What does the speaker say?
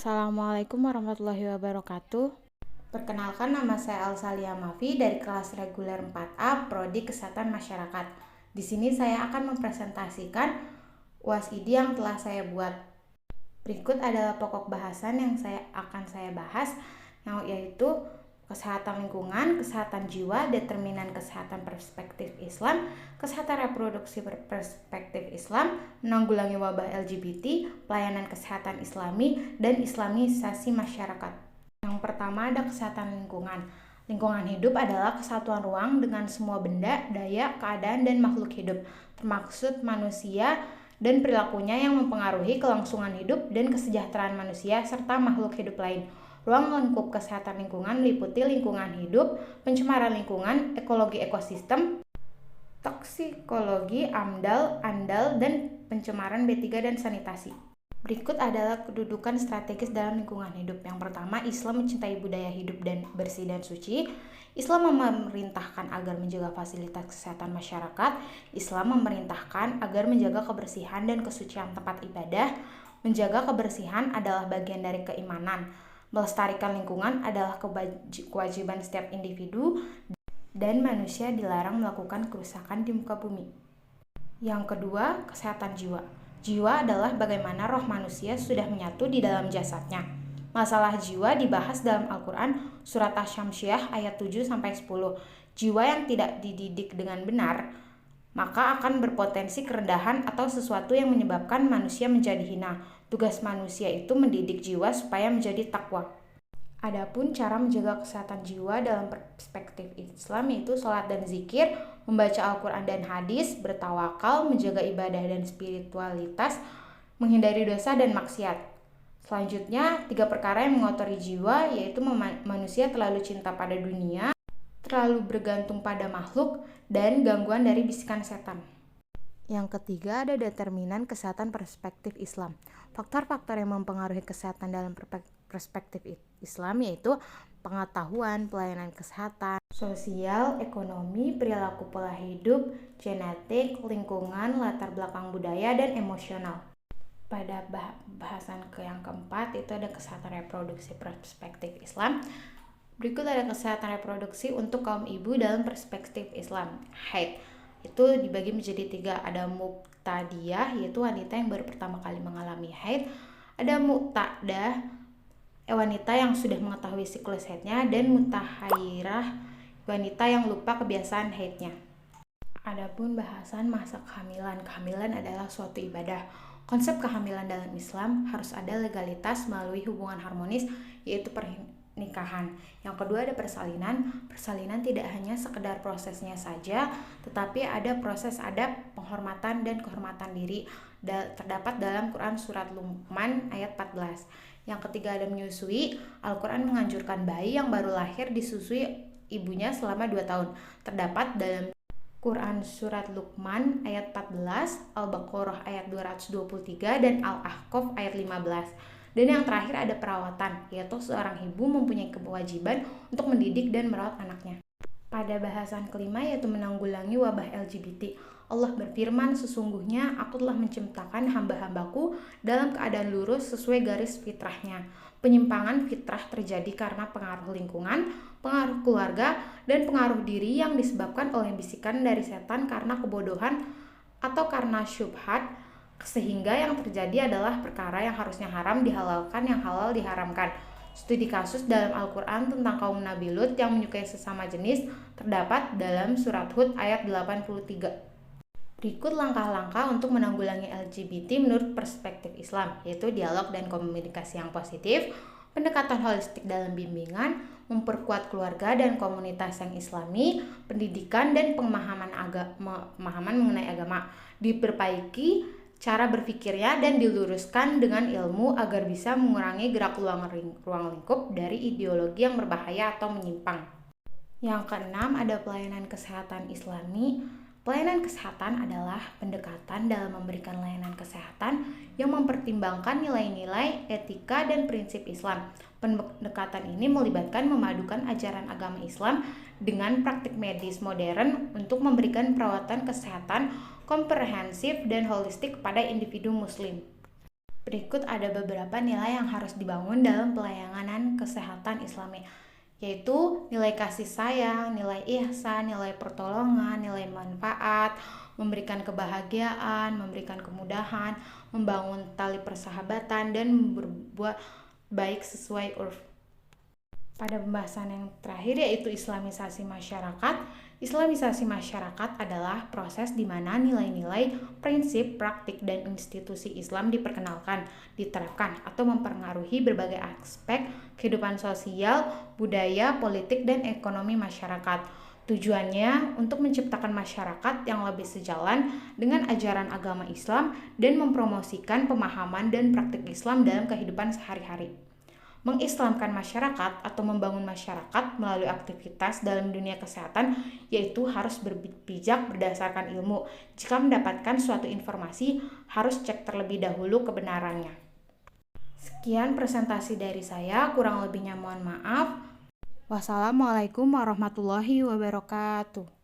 Assalamualaikum warahmatullahi wabarakatuh. Perkenalkan, nama saya Alsalia Mafi dari kelas reguler 4A Prodi Kesehatan Masyarakat. Di sini saya akan mempresentasikan UAS ID yang telah saya buat. Berikut adalah pokok bahasan yang akan saya bahas, yaitu kesehatan lingkungan, kesehatan jiwa, determinan kesehatan perspektif Islam, kesehatan reproduksi perspektif Islam, menanggulangi wabah LGBT, pelayanan kesehatan Islami, dan islamisasi masyarakat. Yang pertama ada kesehatan lingkungan. Lingkungan hidup adalah kesatuan ruang dengan semua benda, daya, keadaan, dan makhluk hidup, termaksud manusia dan perilakunya yang mempengaruhi kelangsungan hidup dan kesejahteraan manusia serta makhluk hidup lain. Ruang lingkup kesehatan lingkungan meliputi lingkungan hidup, pencemaran lingkungan, ekologi ekosistem, toksikologi, AMDAL, ANDAL, dan pencemaran B3 dan sanitasi. Berikut adalah kedudukan strategis dalam lingkungan hidup. Yang pertama, Islam mencintai budaya hidup dan bersih dan suci. Islam memerintahkan agar menjaga fasilitas kesehatan masyarakat. Islam memerintahkan agar menjaga kebersihan dan kesucian tempat ibadah. Menjaga kebersihan adalah bagian dari keimanan. Melestarikan lingkungan adalah kewajiban setiap individu dan manusia dilarang melakukan kerusakan di muka bumi. Yang kedua, kesehatan jiwa. Jiwa adalah bagaimana roh manusia sudah menyatu di dalam jasadnya. Masalah jiwa dibahas dalam Al-Quran surat Asy-Syamsiyah ayat 7-10. Jiwa yang tidak dididik dengan benar, maka akan berpotensi kerendahan atau sesuatu yang menyebabkan manusia menjadi hina. Tugas manusia itu mendidik jiwa supaya menjadi takwa. Adapun cara menjaga kesehatan jiwa dalam perspektif Islam yaitu sholat dan zikir, membaca Al-Quran dan hadis, bertawakal, menjaga ibadah dan spiritualitas, menghindari dosa dan maksiat. Selanjutnya, 3 perkara yang mengotori jiwa yaitu manusia terlalu cinta pada dunia, terlalu bergantung pada makhluk, dan gangguan dari bisikan setan. Yang ketiga ada determinan kesehatan perspektif Islam. Faktor-faktor yang mempengaruhi kesehatan dalam perspektif Islam yaitu pengetahuan, pelayanan kesehatan, sosial, ekonomi, perilaku pola hidup, genetik, lingkungan, latar belakang budaya, dan emosional. Pada bahasan yang keempat itu ada kesehatan reproduksi perspektif Islam. Berikut ada kesehatan reproduksi untuk kaum ibu dalam perspektif Islam. Haid itu dibagi menjadi 3. Ada muqtadiyah, yaitu wanita yang baru pertama kali mengalami haid. Ada muqtadah, wanita yang sudah mengetahui siklus haidnya. Dan mutahairah, wanita yang lupa kebiasaan haidnya. Adapun bahasan masa kehamilan. Kehamilan adalah suatu ibadah. Konsep kehamilan dalam Islam harus ada legalitas melalui hubungan harmonis, yaitu pernikahan. Yang kedua ada persalinan. Persalinan tidak hanya sekedar prosesnya saja, tetapi ada proses adab, penghormatan, dan kehormatan diri. Terdapat dalam Quran surat Luqman ayat 14. Yang ketiga ada menyusui. Al-Quran menganjurkan bayi yang baru lahir disusui ibunya selama 2 tahun. Terdapat dalam Quran surat Luqman ayat 14, Al-Baqarah ayat 223, dan Al-Ahqaf ayat 15. Dan yang terakhir ada perawatan, yaitu seorang ibu mempunyai kewajiban untuk mendidik dan merawat anaknya. Pada bahasan kelima yaitu menanggulangi wabah LGBT. Allah berfirman, sesungguhnya aku telah menciptakan hamba-hambaku dalam keadaan lurus sesuai garis fitrahnya. Penyimpangan fitrah terjadi karena pengaruh lingkungan, pengaruh keluarga, dan pengaruh diri yang disebabkan oleh bisikan dari setan karena kebodohan atau karena syubhat, sehingga yang terjadi adalah perkara yang harusnya haram dihalalkan, yang halal diharamkan. Studi kasus dalam Al-Quran tentang kaum Nabi Lut yang menyukai sesama jenis terdapat dalam surat Hud ayat 83. Berikut langkah-langkah untuk menanggulangi LGBT menurut perspektif Islam, yaitu dialog dan komunikasi yang positif, pendekatan holistik dalam bimbingan, memperkuat keluarga dan komunitas yang islami, pendidikan dan pemahaman mengenai agama, diperbaiki cara berpikirnya dan diluruskan dengan ilmu agar bisa mengurangi gerak ruang lingkup dari ideologi yang berbahaya atau menyimpang. Yang keenam ada pelayanan kesehatan Islami. Pelayanan kesehatan adalah pendekatan dalam memberikan layanan kesehatan yang mempertimbangkan nilai-nilai, etika, dan prinsip Islam. Pendekatan ini melibatkan memadukan ajaran agama Islam dengan praktik medis modern untuk memberikan perawatan kesehatan komprehensif dan holistik kepada individu muslim. Berikut ada beberapa nilai yang harus dibangun dalam pelayanan kesehatan Islami, yaitu nilai kasih sayang, nilai ihsan, nilai pertolongan, nilai manfaat, memberikan kebahagiaan, memberikan kemudahan, membangun tali persahabatan, dan berbuat baik sesuai urf. Pada pembahasan yang terakhir yaitu Islamisasi masyarakat. Islamisasi masyarakat adalah proses di mana nilai-nilai, prinsip, praktik, dan institusi Islam diperkenalkan, diterapkan, atau mempengaruhi berbagai aspek kehidupan sosial, budaya, politik, dan ekonomi masyarakat. Tujuannya untuk menciptakan masyarakat yang lebih sejalan dengan ajaran agama Islam dan mempromosikan pemahaman dan praktik Islam dalam kehidupan sehari-hari. Mengislamkan masyarakat atau membangun masyarakat melalui aktivitas dalam dunia kesehatan, yaitu harus berpijak berdasarkan ilmu. Jika mendapatkan suatu informasi, harus cek terlebih dahulu kebenarannya. Sekian presentasi dari saya, kurang lebihnya mohon maaf. Wassalamualaikum warahmatullahi wabarakatuh.